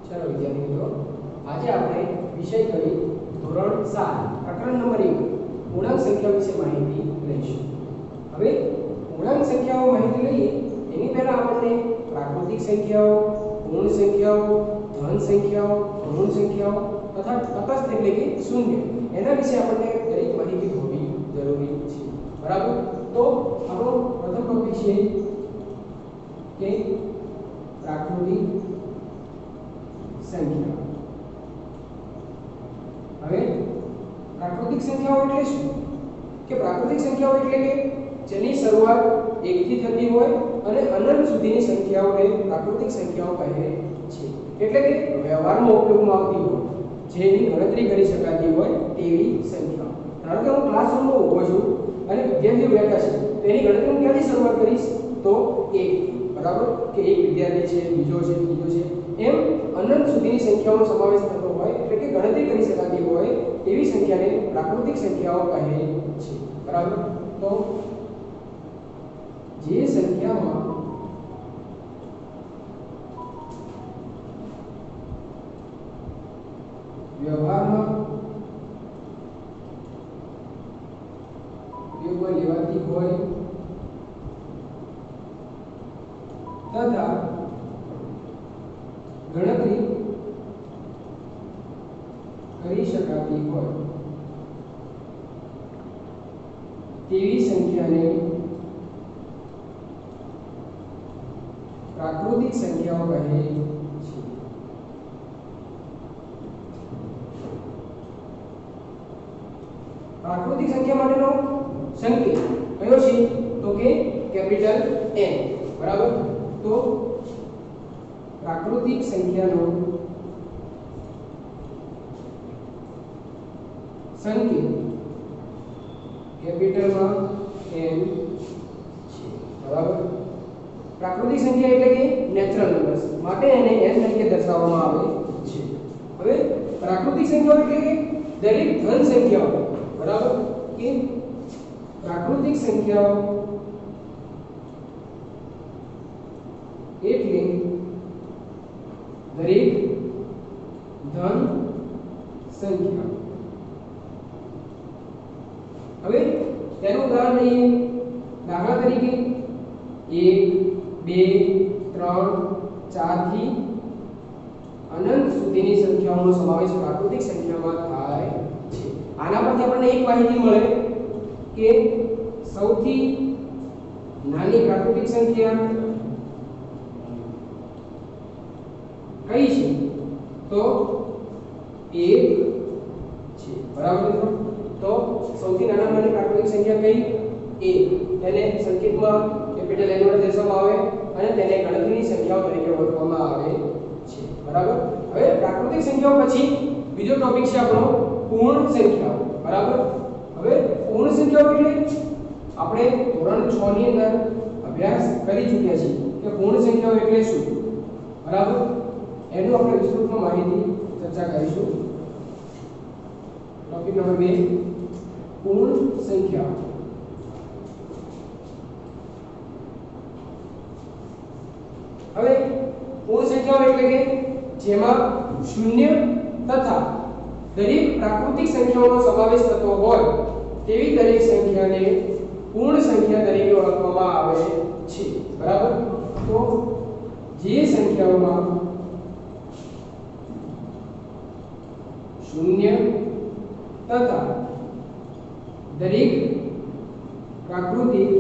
चलो विद्यार्थी मित्रों, आज આપણે વિષય ગણિત ધોરણ 7 પ્રકરણ નંબર 1 પૂર્ણાંક સંખ્યા વિશે માહિતી લઈશું। હવે પૂર્ણાંક સંખ્યાઓ માહિતી લઈએ એની પહેલા આપણને પ્રાકૃતિક સંખ્યાઓ, પૂર્ણ સંખ્યાઓ, ધન સંખ્યાઓ, ઋણ સંખ્યાઓ તથા તટસ્થ એટલે કે શૂન્ય એના વિશે આપણને દરેક માહિતી હોવી જરૂરી છે। બરાબર? તો આપણો પ્રથમ ટોપિક છે કે પ્રાકૃતિક संख्या। હવે પ્રાકૃતિક સંખ્યાઓ એટલે શું? કે પ્રાકૃતિક સંખ્યાઓ એટલે કે જેની શરૂઆત 1 થી થતી હોય અને અનંત સુધીની સંખ્યાઓને પ્રાકૃતિક સંખ્યાઓ કહે છે। એટલે કે વ્યવહારમાં ઉપયોગમાં આવતી હોય, જેની ગણતરી કરી શકાતી હોય તેવી સંખ્યાઓ। ધારો કે હું ક્લાસરૂમમાં ઊભો છું અને વિદ્યાર્થીઓ બેઠા છે, તેની ગણતરી હું ક્યાંથી શરૂઆત કરીશ? તો 1, બરાબર? કે એક વિદ્યાર્થી છે, બીજો છે, ત્રીજો છે, એમ અનંત સુધીની સંખ્યાઓનો સમાવેશ થતો હોય એટલે કે ગણતરી કરી શકાતી હોય એવી સંખ્યાને પ્રાકૃતિક સંખ્યાઓ કહે છે। બરાબર? તો જે સંખ્યામાં વ્યવહારમાં ઉપયોગમાં લેવાતી હોય તથા ગણતરી કરી શકાતી હોય તેવી સંખ્યાને પ્રાકૃતિક સંખ્યાઓ કહે છે। પ્રાકૃતિક સંખ્યા માટેનો સંકેત કયો છે? તો કે કેપિટલ N। બરાબર? તો પ્રાકૃતિક સંખ્યાનો સંકેત કેપિટલમાં N છે। બરાબર? પ્રાકૃતિક સંખ્યા એટલે કે નેચરલ નંબર્સ માટે એને n તરીકે દર્શાવવામાં આવે છે। હવે પ્રાકૃતિક સંખ્યાઓ એટલે કે દરેક ધન સંખ્યાઓ, બરાબર? કે પ્રાકૃતિક સંખ્યાઓ એટલે દરેક ધન સંખ્યા। હવે તેનું ઉદાહરણ લઈએ। દાખલા તરીકે 1, 2, 3, 4 થી અનંત સુધીની સંખ્યાઓનો સમાવેશ પ્રાકૃતિક સંખ્યામાં થાય છે। આના પરથી આપણને એક માહિતી મળે કે સૌથી નાની પ્રાકૃતિક સંખ્યા કઈ છે? તો 1 છે। બરાબર? તો સૌથી નાની પ્રાકૃતિક સંખ્યા કઈ? 1। તેને સંકેતમાં કેપિટલ N વડે દર્શાવવામાં આવે અને તેને ગણતરીની સંખ્યાઓ તરીકે ઓળખવામાં આવે છે। બરાબર? હવે પ્રાકૃતિક સંખ્યાઓ પછી બીજો ટોપિક છે આપણો પૂર્ણ સંખ્યાઓ। બરાબર? હવે પૂર્ણ સંખ્યાઓ એટલે આપણે ધોરણ 6 ની અંદર અભ્યાસ કરી ચૂક્યા છીએ કે પૂર્ણ સંખ્યાઓ એટલે શું। બરાબર? એનું આપણે વિસ્તૃતમાં માહિતી ચર્ચા કરીશું। ટોપિક નંબર 2 પૂર્ણ સંખ્યાઓ। હવે પૂર્ણ સંખ્યાઓ એટલે કે જેમાં શૂન્ય તથા દરેક પ્રાકૃતિક સંખ્યાઓનો સમાવેશ થતો હોય તેવી દરેક સંખ્યાને પૂર્ણ સંખ્યા તરીકે ઓળખવામાં આવે છે। બરાબર? તો જે સંખ્યાઓમાં शून्य तथा दरेक प्राकृतिक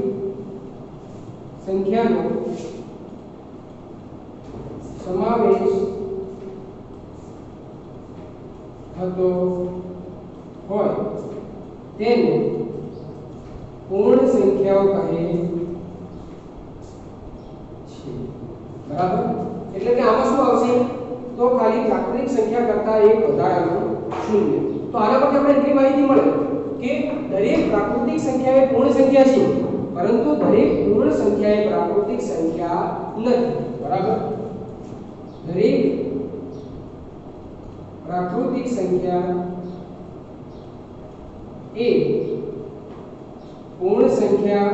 संख्याનો સમાવેશ થતો હોય તેને પૂર્ણ સંખ્યાઓ કહે છે। બરાબર? એટલે કે આમાં શું આવશે? તો ખાલી પ્રાકૃતિક સંખ્યા કરતા એક વધારાનું શૂન્ય। તો આના પરથી આપણે એટલી માહિતી મળે કે દરેક પ્રાકૃતિક સંખ્યા એ પૂર્ણ સંખ્યા છે, પરંતુ દરેક પૂર્ણ સંખ્યા એ પ્રાકૃતિક સંખ્યા નથી। બરાબર? દરેક પ્રાકૃતિક સંખ્યા એ પૂર્ણ સંખ્યા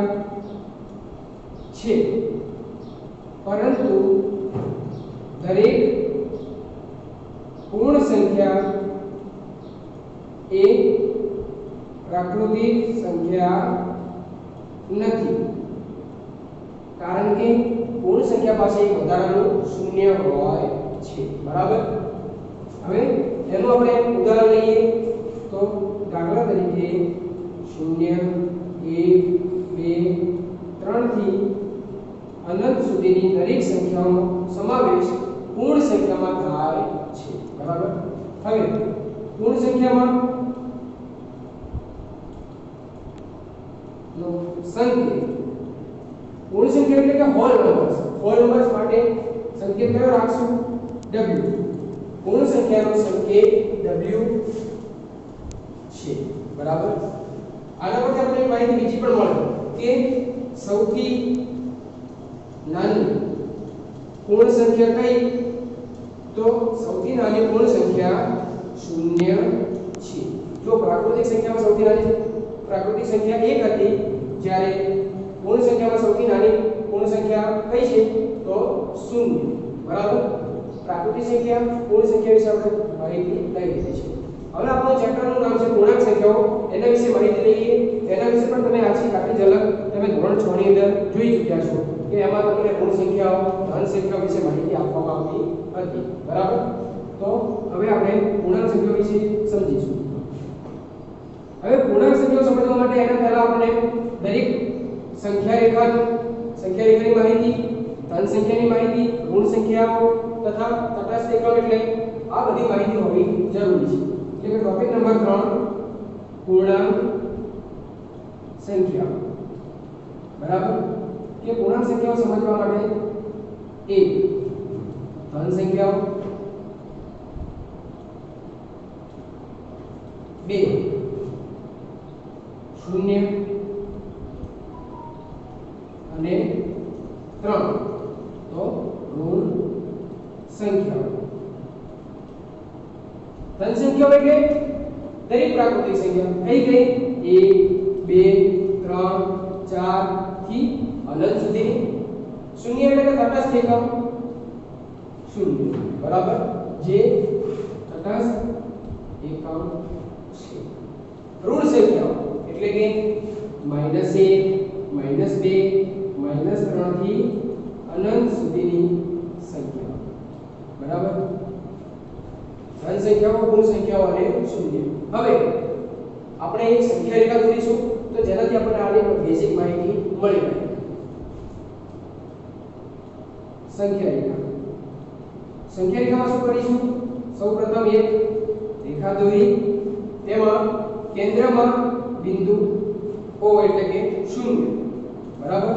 છે, પરંતુ દરેક સંખ્યા નથી, કારણ કે પૂર્ણ સંખ્યા પાસે એક વધારાનું શૂન્ય હોય છે, બરાબર। હવે એનું આપણે ઉદાહરણ લઈએ તો દાખલા તરીકે 0 1 2 3 થી અનંત સુધીની દરેક સંખ્યાઓનો સમાવેશ પૂર્ણ સંખ્યામાં થાય છે, બરાબર। હવે પૂર્ણ સંખ્યામાં નો સંકેત, પૂર્ણ સંખ્યા એટલે કે હોલ નંબર્સ માટે સંકેત કયો રાખશું? w। પૂર્ણ સંખ્યાનો સંકેત w છે, બરાબર। આના પરથી આપણે માહિતી બીજી પણ મળે કે સૌથી નાની પૂર્ણ સંખ્યા કઈ? તો સૌથી નાની પૂર્ણ સંખ્યા 0 છે। જો પ્રાકૃતિક સંખ્યામાં સૌથી નાની પ્રાકૃતિક સંખ્યા 1 હતી, જ્યારે પૂર્ણ સંખ્યામાં સૌથી નાની પૂર્ણ સંખ્યા કઈ છે? તો 0, બરાબર। પ્રાકૃતિક સંખ્યા પૂર્ણ સંખ્યા વિશે આપણે માહિતી લઈ લીધી છે। હવે આપણું ચેપ્ટરનું નામ છે પૂર્ણાંક સંખ્યાઓ, એના વિશે માહિતી લઈએ। એના વિશે પણ તમે આછી કાપી ઝલક તમે ધોરણ 6 ની અંદર જોઈ ચૂક્યા છો કે એમાં તમને પૂર્ણ સંખ્યાઓ ધન સંખ્યાઓ વિશે માહિતી આપવામાં આવી હતી, બરાબર। તો હવે આપણે પૂર્ણાંક સંખ્યાઓ વિશે સમજીશું। હવે પૂર્ણાંક સંખ્યાઓ સમજવા માટે એના પહેલા આપણે દરેક સંખ્યા રેખાની માહિતી, ધન સંખ્યાની માહિતી, ઋણ સંખ્યાઓ તથા તટસ્થ એકમ એટલે આ બધી માહિતી હોવી જરૂરી છે। એટલે કે ટોપિક નંબર 3 પૂર્ણાંક સંખ્યાઓ, બરાબર। કે પૂર્ણાંક સંખ્યાઓ સમજવા માટે 1 ધન સંખ્યાઓ, 2 શૂન્ય અને 3 તો ઋણ સંખ્યાઓ। ધન સંખ્યાઓ એટલે દરેક પ્રાકૃતિક સંખ્યા કઈ 1 2 3 4 થી અનંત સુધીની। શૂન્ય એટલે કે તટસ્થ એકમ 0, બરાબર, જે તટસ્થ એકમ છે। ઋણ સંખ્યાઓ એટલે કે -1 -2 -3 થી અનંત સુધીની સંખ્યાઓ, બરાબર। ધન સંખ્યાઓ, ઋણ સંખ્યાઓ અને શૂન્ય। હવે આપણે એક સંખ્યા રેખા દોરીશું તો જેનાથી આપણને આની બેઝિક માહિતી મળી રહે। સંખ્યા રેખામાં શું કરીશું? સૌપ્રથમ એક રેખા દોરી, તેમાં કેન્દ્રમાં બિંદુ O એટલે કે 0, બરાબર।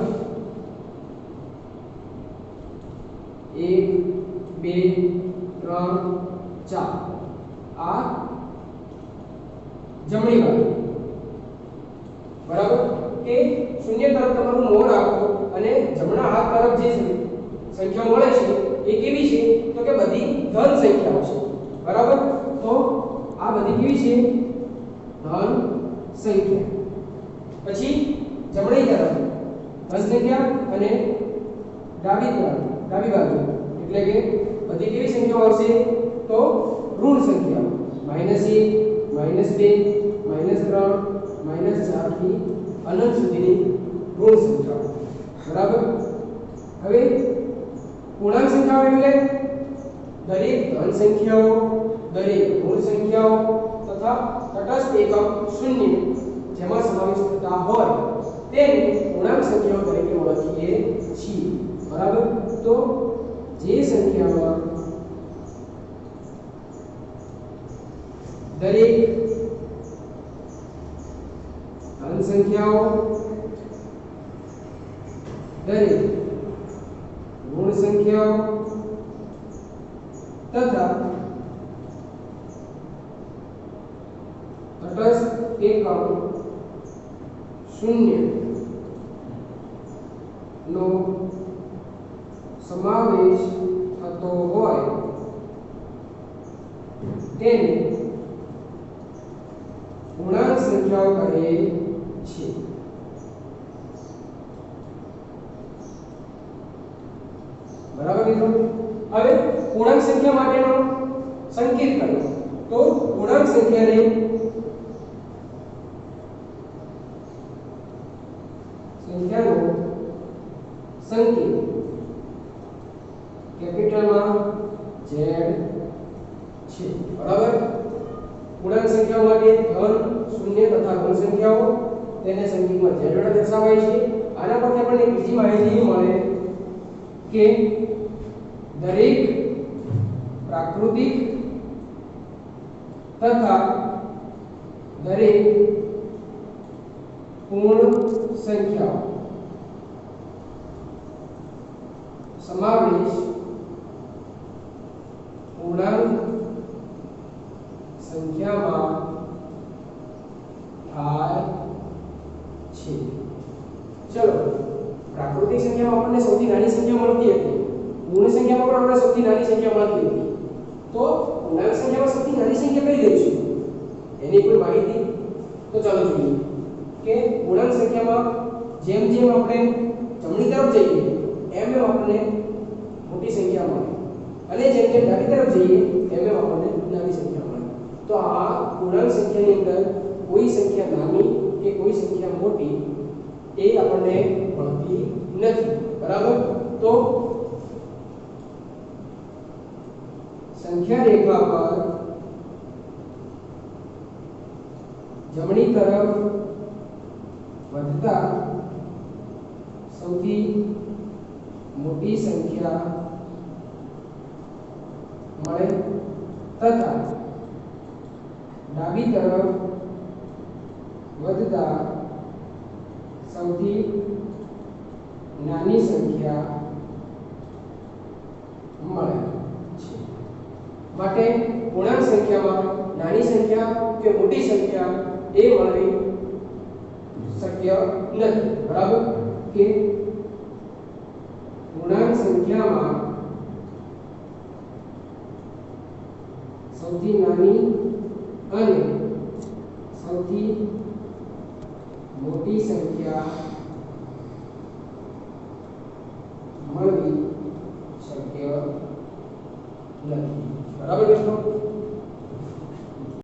1 2 3 4 આ જમણી બાજુ, બરાબર। કે 0 તરફ તમારું મોં રાખો અને જમણા હાથ તરફ જે સંખ્યાઓ મળે છે એ કેવી છે? તો કે બધી ધન સંખ્યાઓ છે, બરાબર। તો આ બધી કેવી છે? ધન સંખ્યા। પછી જમણી તરફ ધન સંખ્યા અને ડાબી બાજુ એટલે કે બધી કેવી સંખ્યાઓ આવશે? તો ઋણ સંખ્યાઓ, -1 -2 -3 -4 થી અનંત સુધીની ઋણ સંખ્યાઓ, બરાબર। હવે પૂર્ણાંક સંખ્યાઓ એટલે દરેક ધન સંખ્યાઓ, દરેક ઋણ સંખ્યાઓ તથા તટસ્થ એકમ 0 જેમાં સમાવેશ થતા હોય તેને પૂર્ણાંક સંખ્યાઓ તરીકે ઓળખીએ છીએ, બરાબર। તો જે સંખ્યામાં દરેક ધન સંખ્યાઓ, દરેક ઋણ સંખ્યાઓ તથા તટસ્થ એકમ 0 નો સમાવેશ થતો હોય તેને પૂર્ણાંક સંખ્યાઓ કહે છે, બરાબર મિત્રો। હવે પૂર્ણાંક સંખ્યા માટેનો સંકેત કરો તો પૂર્ણાંક સંખ્યાને સંકેત કેપિટલમાં Z છે, બરાબર। પૂર્ણાંક સંખ્યાઓ માટે ધન, શૂન્ય તથા ઋણ સંખ્યાઓ તેને સંકેતમાં Z વડે દર્શાવાય છે। આના પરથી આપણને બીજી માહિતી મળે કે દરેક પ્રાકૃતિક તથા દરેક પૂર્ણ સંખ્યાઓ સમાવેશ પૂર્ણાંક સંખ્યામાં થાય છે। ચલો, પ્રાકૃતિક સંખ્યામાં આપણને સૌથી નાની સંખ્યા મળતી હતી, પૂર્ણ સંખ્યામાં પણ આપણને સૌથી નાની સંખ્યા મળતી હતી, તો પૂર્ણાંક સંખ્યામાં સૌથી નાની સંખ્યા કઈ લઈશું એની કોઈ માહિતી તો ચાલો જોઈએ કે પૂર્ણાંક સંખ્યામાં જેમ જેમ આપણે જમણી તરફ જઈએ એમ એમ આપણને મોટી સંખ્યા મળે અને જેમ જેમ ડાબી તરફ જઈએ એમ એમ આપણને નાની સંખ્યા મળે। તો આ પૂર્ણાંક સંખ્યાની અંદર કોઈ સંખ્યા નાની કે કોઈ સંખ્યા મોટી એ આપણને મળતી નથી, બરાબર। તો સંખ્યા રેખા પર જમણી તરફ વધતા સૌથી મોટી સંખ્યા મળે તથા ડાબી તરફ વધતા સૌથી નાની સંખ્યા મળે છે। માટે પૂર્ણાંક સંખ્યામાં નાની સંખ્યા કે મોટી સંખ્યા એ મળવી શક્ય નથી, બરાબર। કે પૂર્ણાંક સંખ્યામાં સૌથી નાની અને સૌથી મોટી સંખ્યા મળવી શક્ય નથી, બરાબર મિત્રો।